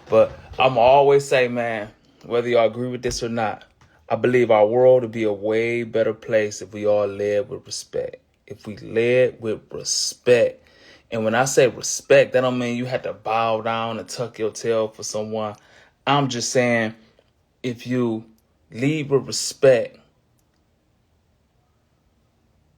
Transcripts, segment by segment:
But I'm always say, man, whether y'all agree with this or not, I believe our world would be a way better place if we all led with respect. If we led with respect. And when I say respect, that don't mean you have to bow down and tuck your tail for someone. I'm just saying if you lead with respect.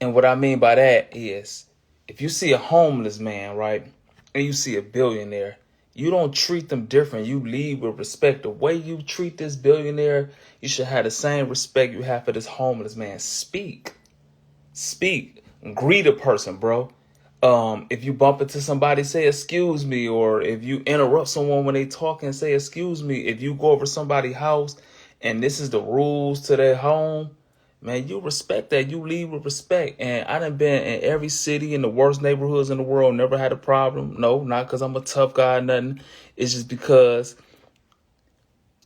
And what I mean by that is if you see a homeless man, right, and you see a billionaire, you don't treat them different. You lead with respect. The way you treat this billionaire, you should have the same respect you have for this homeless man. Speak. Greet a person, bro. If you bump into somebody, say excuse me. Or if you interrupt someone when they talking, say excuse me. If you go over somebody's house and this is the rules to their home, man, you respect that. You lead with respect. And I done been in every city in the worst neighborhoods in the world, never had a problem. No, not because I'm a tough guy or nothing. It's just because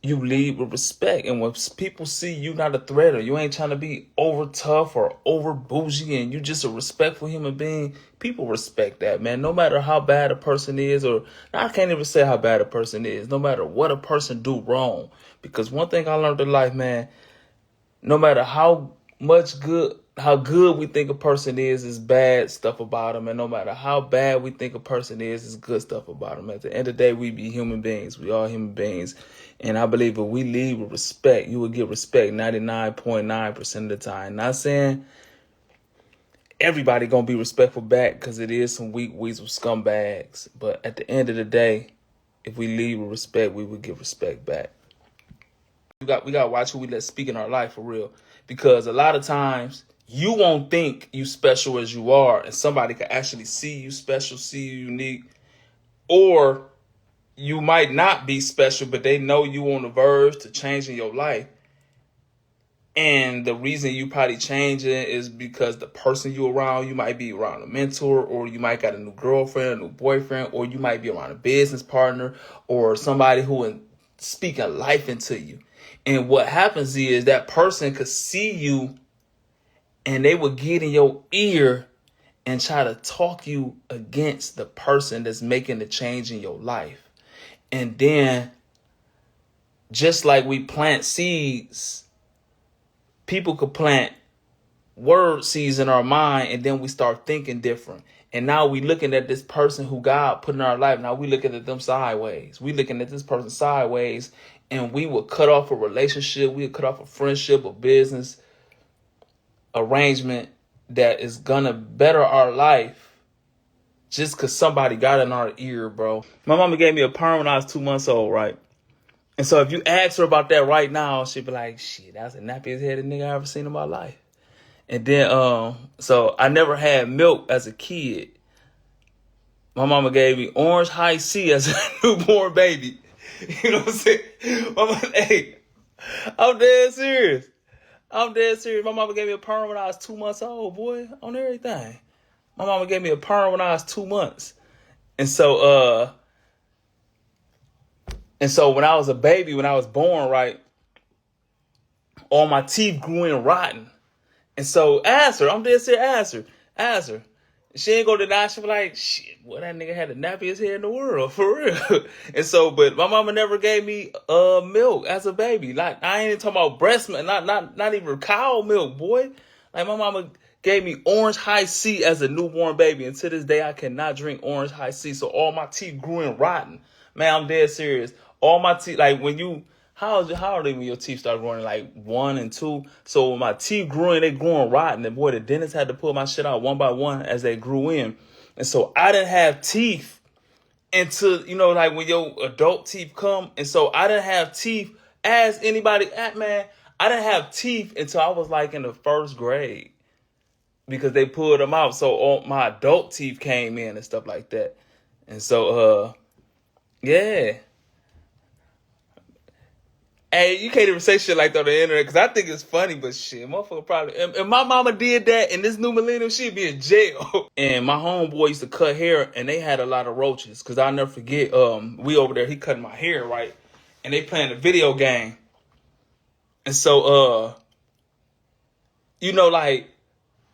you lead with respect. And when people see you not a threat or you ain't trying to be over tough or over bougie and you just a respectful human being, people respect that, man. No matter how bad a person is, or I can't even say how bad a person is, no matter what a person do wrong. Because one thing I learned in life, man, no matter how good we think a person is bad stuff about them. And no matter how bad we think a person is good stuff about them. At the end of the day, we be human beings. We are human beings. And I believe if we lead with respect, you will get respect 99.9% of the time. Not saying everybody going to be respectful back, because it is some weak weasel scumbags. But at the end of the day, if we lead with respect, we will get respect back. We got to watch who we let speak in our life for real. Because a lot of times you won't think you special as you are, and somebody can actually see you special, see you unique. Or you might not be special, but they know you on the verge to changing your life. And the reason you probably changing is because the person you around, you might be around a mentor, or you might got a new girlfriend, a new boyfriend, or you might be around a business partner or somebody who is speaking life into you. And what happens is that person could see you and they would get in your ear and try to talk you against the person that's making the change in your life. And then, just like we plant seeds, people could plant word seeds in our mind, and then we start thinking different. And now we looking at this person who God put in our life. Now we looking at them sideways. We looking at this person sideways, and we would cut off a relationship. We would cut off a friendship, a business arrangement that is gonna better our life just because somebody got in our ear, bro. My mama gave me a perm when I was 2 months old, right? And so if you ask her about that right now, she'd be like, shit, that's the nappiest headed nigga I ever seen in my life. And then, so I never had milk as a kid. My mama gave me orange high C as a newborn baby. You know what I'm saying? Mama, hey, I'm dead serious. My mama gave me a perm when I was 2 months old, boy, on everything. My mama gave me a perm when I was 2 months. And so when I was a baby, when I was born, right, all my teeth grew in rotten. And so ask her, I'm dead serious, ask her. She ain't gonna deny. She be like, shit, boy, that nigga had the nappiest hair in the world, for real. And so, but my mama never gave me milk as a baby. Like, I ain't even talking about breast milk, not even cow milk, boy. Like, my mama gave me orange high C as a newborn baby. And to this day, I cannot drink orange high C. So all my teeth grew in rotten. Man, I'm dead serious. All my teeth, like when you, how old are you when your teeth start growing? Like 1 and 2. So when my teeth grew in, they growing rotten. And boy, the dentist had to pull my shit out one by one as they grew in. And so I didn't have teeth until, you know, like when your adult teeth come. And so I didn't have teeth as anybody, man, I didn't have teeth until I was like in the first grade. Because they pulled them out. So all my adult teeth came in and stuff like that. And so, yeah. Hey, you can't even say shit like that on the internet because I think it's funny, but shit, motherfucker probably. If my mama did that in this new millennium, she'd be in jail. And my homeboy used to cut hair, and they had a lot of roaches. Because I'll never forget, we over there, he cutting my hair, right? And they playing a video game. And so, you know, like,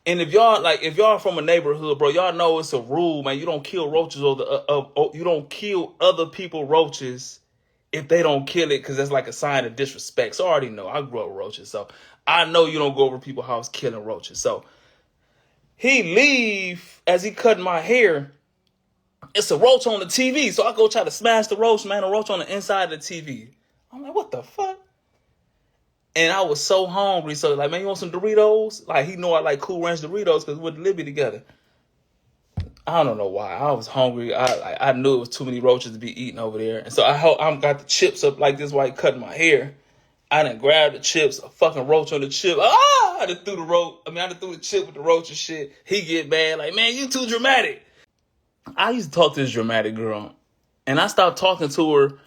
and if y'all from a neighborhood, bro, y'all know it's a rule, man. You don't kill roaches you don't kill other people roaches if they don't kill it, because that's like a sign of disrespect. So I already know. I grew up with roaches. So I know you don't go over people's house killing roaches. So he leave as he cutting my hair. It's a roach on the TV. So I go try to smash the roach, man. A roach on the inside of the TV. I'm like, what the fuck? And I was so hungry. So like, man, you want some Doritos? Like, he know I like Cool Ranch Doritos because we went to Libby together. I don't know why. I was hungry. I knew it was too many roaches to be eating over there. And so I got the chips up like this while he cutting my hair. I done grabbed the chips, a fucking roach on the chip. I done threw the roach. I done threw the chip with the roach and shit. He get mad like, man, you too dramatic. I used to talk to this dramatic girl. And I stopped talking to her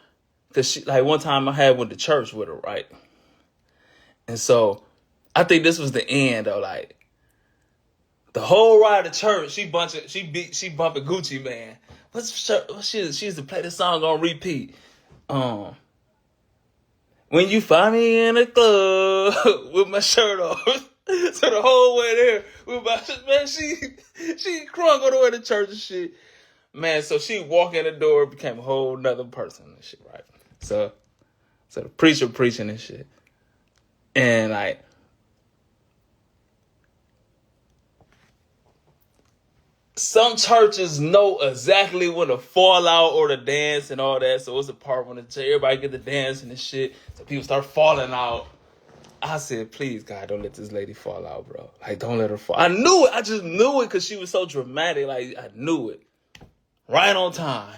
because she, like, one time I had went to church with her, right? And so I think this was the end though, like, the whole ride to church, she bumping Gucci Man. She used to play this song on repeat. When you find me in a club with my shirt off, so the whole way there, man, she crunk all the way to church and shit. Man, so she walked in the door, became a whole nother person and shit, right? So the preacher preaching and shit, and like. Some churches know exactly when to fall out or to dance and all that. So it's a part when everybody get to dancing and shit. So people start falling out. I said, please, God, don't let this lady fall out, bro. Like, don't let her fall. I knew it. I just knew it because she was so dramatic. Like, I knew it. Right on time.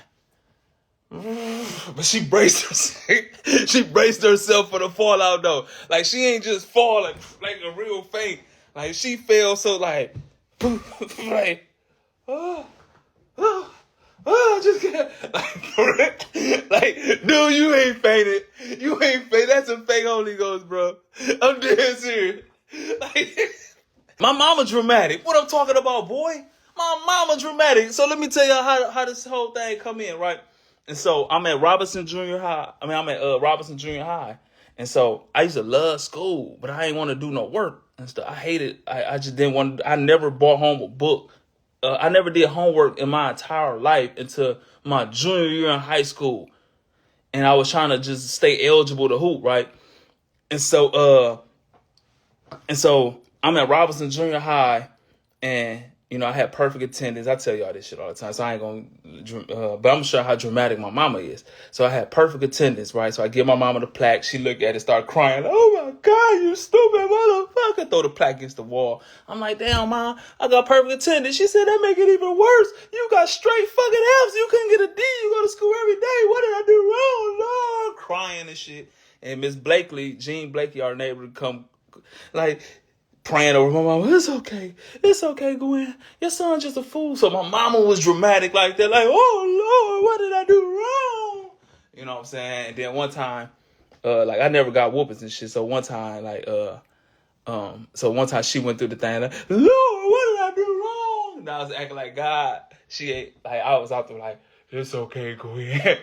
But she braced herself. She braced herself for the fallout, though. Like, she ain't just falling like a real faint. Like, she fell so, like, like, just like, dude, you ain't fainted. You ain't fainted. That's a fake Holy Ghost, bro. I'm dead serious. Like, my mama dramatic. What I'm talking about, boy? My mama dramatic. So let me tell you how this whole thing come in, right? And so I'm at Robinson Junior High. I'm at Robinson Junior High. And so I used to love school, but I ain't want to do no work and stuff. I hated. I just didn't want. I never brought home a book. I never did homework in my entire life until my junior year in high school. And I was trying to just stay eligible to hoop, right? And so I'm at Robinson Junior High, and, you know, I had perfect attendance. I tell y'all this shit all the time, so I ain't going to, but I'm sure how dramatic my mama is. So I had perfect attendance, right? So I give my mama the plaque. She looked at it, start crying. Oh my God, you stupid motherfucker. Throw the plaque against the wall. I'm like, damn, Mom, I got perfect attendance. She said, that make it even worse. You got straight fucking F's. You couldn't get a D. You go to school every day. What did I do wrong, Lord? Crying and shit. And Miss Blakely, Jean Blakely, our neighbor, would come, like, praying over my mama. It's okay, Gwen. Your son's just a fool. So my mama was dramatic like that, like, oh Lord, what did I do wrong? You know what I'm saying? And then one time, like, I never got whoopings and shit. So one time, like, she went through the thing like, Lord, what did I do wrong? And I was acting like God. She ain't, like, I was out there like, it's okay, Gwen.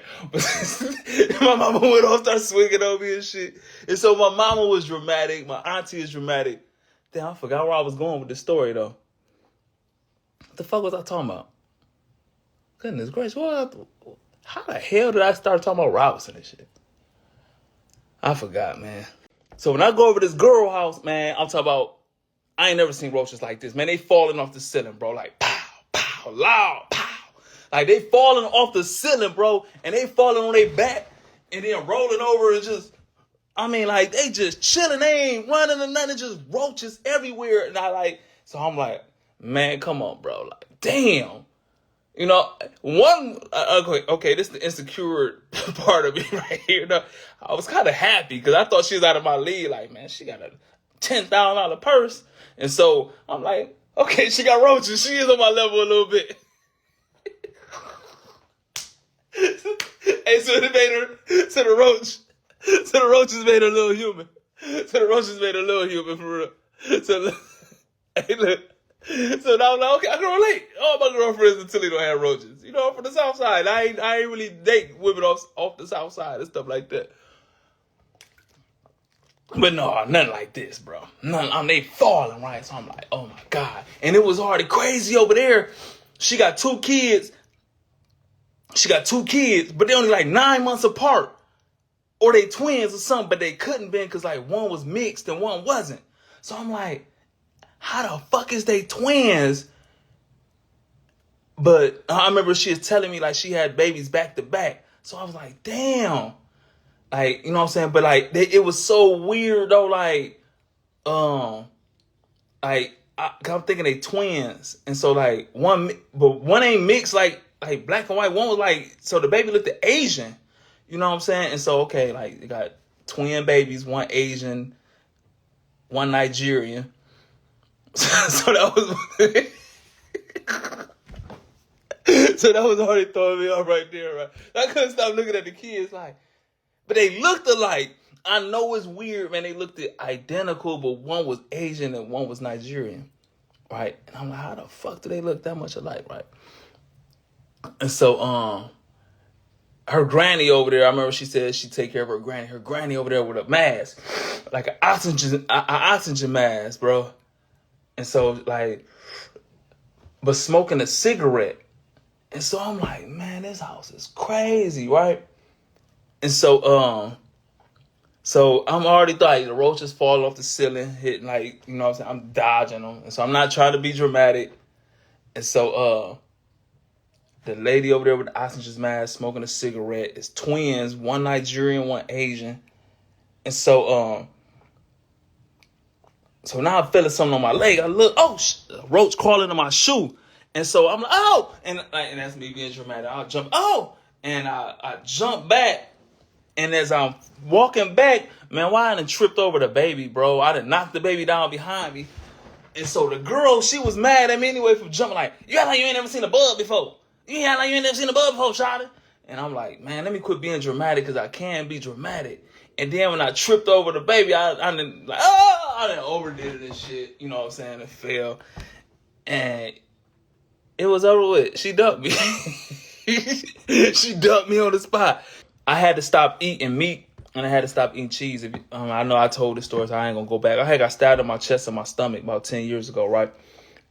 My mama went off, started swinging on me and shit. And so my mama was dramatic. My auntie is dramatic. Damn, I forgot where I was going with this story, though. What the fuck was I talking about? Goodness gracious, how the hell did I start talking about Robinson and shit? I forgot, man. So when I go over this girl house, man, I'm talking about, I ain't never seen roaches like this. Man, they falling off the ceiling, bro. Like, pow, pow, loud, pow. Like, they falling off the ceiling, bro. And they falling on their back and then rolling over and just, I mean, like, they just chilling. They ain't running or nothing. Just roaches everywhere. And so I'm like, man, come on, bro. Like, damn. You know, okay, this is the insecure part of me right here. You know, I was kind of happy because I thought she was out of my league. Like, man, she got a $10,000 purse. And so I'm like, okay, she got roaches. She is on my level a little bit. Hey, so it made her, so the roaches made her a little human. So the roaches made her a little human for real. So, hey, look. So now I'm like, okay, I can relate. All my girlfriends in Toledo had roaches. You know, I'm from the South Side. I ain't really date women off the South Side and stuff like that. But no, nothing like this, bro. They falling, right? So I'm like, oh my God. And it was already crazy over there. She got two kids, but they only like 9 months apart. or they twins or something, but they couldn't be because like one was mixed and one wasn't. So I'm like, how the fuck is they twins? But I remember she was telling me like she had babies back to back. So I was like, damn. Like, you know what I'm saying? But like, it was so weird though. I'm thinking they twins. And so like one ain't mixed like black and white. One was like, so the baby looked Asian. You know what I'm saying? And so, okay, like they got twin babies, one Asian, one Nigerian. So that was so that was already throwing me off right there, right? I couldn't stop looking at the kids like, but they looked alike. I know it's weird, man. They looked identical, but one was Asian and one was Nigerian, right? And I'm like, how the fuck do they look that much alike, right? And so, her granny over there, I remember she said she'd take care of her granny. Her granny over there with a mask, like an oxygen mask, bro. And so, like, but smoking a cigarette. And so I'm like, man, this house is crazy, right? And so, so I'm already thought like, the roaches fall off the ceiling, hitting like, you know what I'm saying? I'm dodging them. And so I'm not trying to be dramatic. And so, the lady over there with the oxygen mask smoking a cigarette is twins, one Nigerian, one Asian. And so, so now I'm feeling something on my leg. I look, oh, a roach crawling in my shoe. And so I'm like, oh, and that's me being dramatic. I'll jump, oh, and I jump back. And as I'm walking back, man, why I done tripped over the baby, bro? I done knocked the baby down behind me. And so the girl, she was mad at me anyway for jumping like, you act like you ain't never seen a bug before. You act like you ain't never seen a bug before, shawty. And I'm like, man, let me quit being dramatic because I can be dramatic. And then when I tripped over the baby, I done like, oh, I done overdid it and shit. You know what I'm saying? It fell. And it was over with. She dumped me. She dumped me on the spot. I had to stop eating meat and I had to stop eating cheese. I know I told this story, so I ain't gonna go back. I had got stabbed in my chest and my stomach about 10 years ago, right?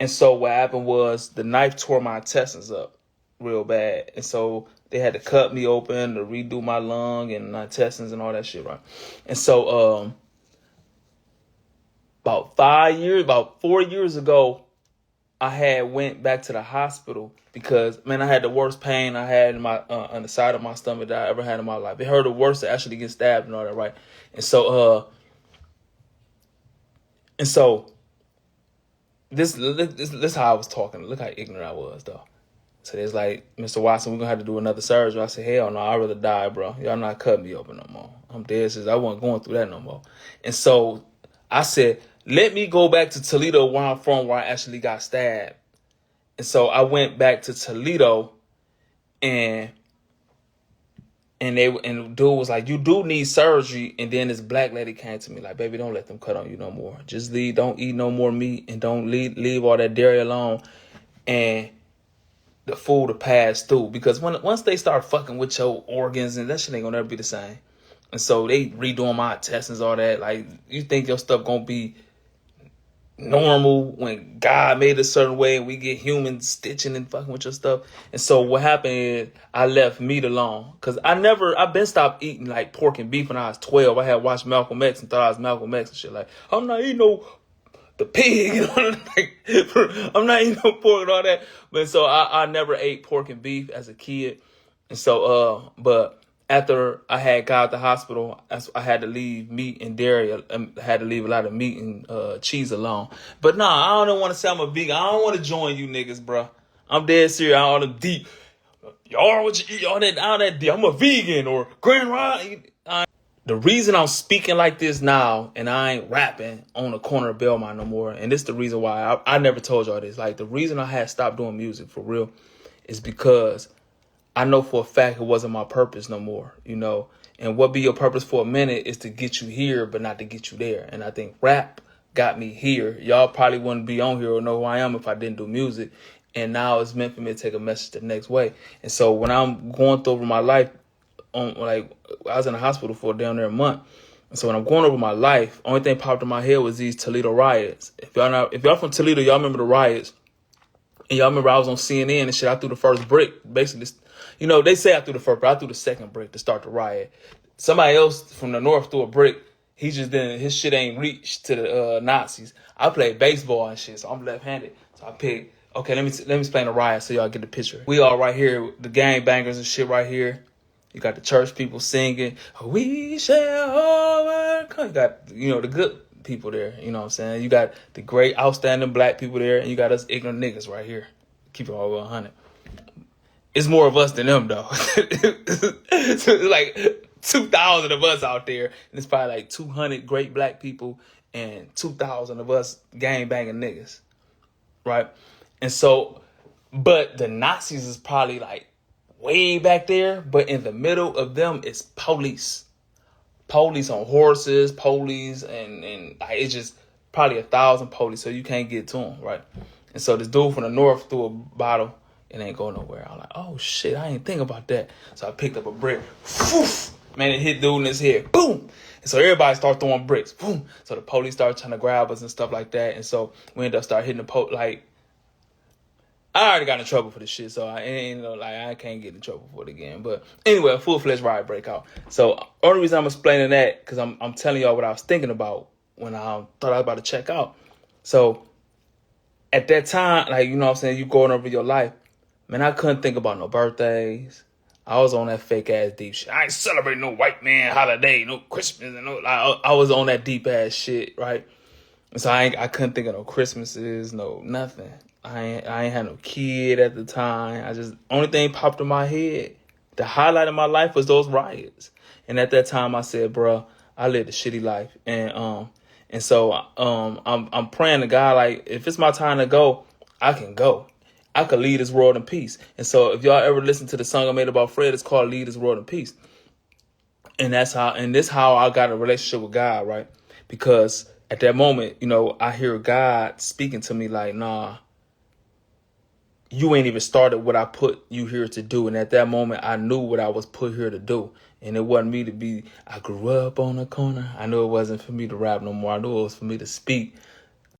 And so what happened was the knife tore my intestines up real bad. And so they had to cut me open to redo my lung and my intestines and all that shit, right? And so about 4 years ago, I had went back to the hospital because, man, I had the worst pain I had in my on the side of my stomach that I ever had in my life. It hurt the worst to actually get stabbed and all that, right? And so this how I was talking. Look how ignorant I was, though. So there's like, Mr. Watson, we're gonna have to do another surgery. I said, hell no, I'd rather die, bro. Y'all not cutting me open no more. I'm dead since I wasn't going through that no more. And so I said, let me go back to Toledo where I'm from, where I actually got stabbed. And so I went back to Toledo and the dude was like, you do need surgery. And then this black lady came to me like, baby, don't let them cut on you no more. Just leave, don't eat no more meat and don't leave all that dairy alone. And the food to pass through. Because once they start fucking with your organs, and that shit ain't gonna never be the same. And so they redoing my intestines, all that. Like, you think your stuff gonna be normal when God made a certain way and we get humans stitching and fucking with your stuff. And so what happened is I left meat alone. Cause I've been stopped eating like pork and beef when I was 12. I had watched Malcolm X and thought I was Malcolm X and shit. Like, I'm not eating the pig, you know, like, I'm not eating no pork and all that. But so I never ate pork and beef as a kid. And so, but after I had got out the hospital, I had to leave meat and dairy. I had to leave a lot of meat and cheese alone. But nah, I don't want to say I'm a vegan. I don't want to join you niggas, bro. I'm dead serious. I don't deep. Y'all what you eat? All that deep. I'm a vegan or Grand Ride. The reason I'm speaking like this now and I ain't rapping on the corner of Belmont no more, and this is the reason why I never told y'all this. Like, the reason I had stopped doing music for real is because I know for a fact it wasn't my purpose no more, you know. And what be your purpose for a minute is to get you here, but not to get you there. And I think rap got me here. Y'all probably wouldn't be on here or know who I am if I didn't do music. And now it's meant for me to take a message the next way. And so when I'm going through my life, I was in the hospital for down there a month. And so when I'm going over my life, only thing popped in my head was these Toledo riots. If y'all from Toledo, y'all remember the riots. And y'all remember I was on CNN and shit. I threw the first brick. Basically, you know, they say I threw the first, but I threw the second brick to start the riot. Somebody else from the north threw a brick. He just didn't. His shit ain't reached to the Nazis. I play baseball and shit, so I'm left-handed. So I pick. Okay, let me explain the riot so y'all get the picture. We all right here, the gang bangers and shit right here. You got the church people singing, "We shall overcome." You got the good people there. You know what I'm saying? You got the great, outstanding black people there, and you got us ignorant niggas right here. Keep it all 100. It's more of us than them though. So it's like 2,000 of us out there, and it's probably like 200 great black people and 2,000 of us gang banging niggas, right? And so, but the Nazis is probably like way back there, but in the middle of them is police on horses, police, and like, it's just probably 1,000 police, so you can't get to them, right? And so this dude from the north threw a bottle. It ain't going nowhere. I'm like, oh shit, I ain't think about that. So I picked up a brick. Woof! Man, it hit dude in his head. Boom! And so everybody started throwing bricks. Boom! So the police started trying to grab us and stuff like that. And so we ended up start hitting the like, I already got in trouble for this shit, so I can't get in trouble for it again. But anyway, a full-fledged riot breakout. So only reason I'm explaining that because I'm telling y'all what I was thinking about when I thought I was about to check out. So at that time, like, you know what I'm saying, you going over your life. Man, I couldn't think about no birthdays. I was on that fake ass deep shit. I ain't celebrating no white man holiday, no Christmas, and I was on that deep ass shit, right? And so I couldn't think of no Christmases, no nothing. I ain't had no kid at the time. I just only thing popped in my head. The highlight of my life was those riots. And at that time, I said, "Bruh, I lived a shitty life." And so I'm praying to God, like, if it's my time to go, I can go. I could lead this world in peace. And so if y'all ever listen to the song I made about Fred, it's called "Lead This World in Peace." And this how I got a relationship with God, right? Because at that moment, I hear God speaking to me like, nah, you ain't even started what I put you here to do. And at that moment, I knew what I was put here to do. And it wasn't me to be, I grew up on the corner. I knew it wasn't for me to rap no more. I knew it was for me to speak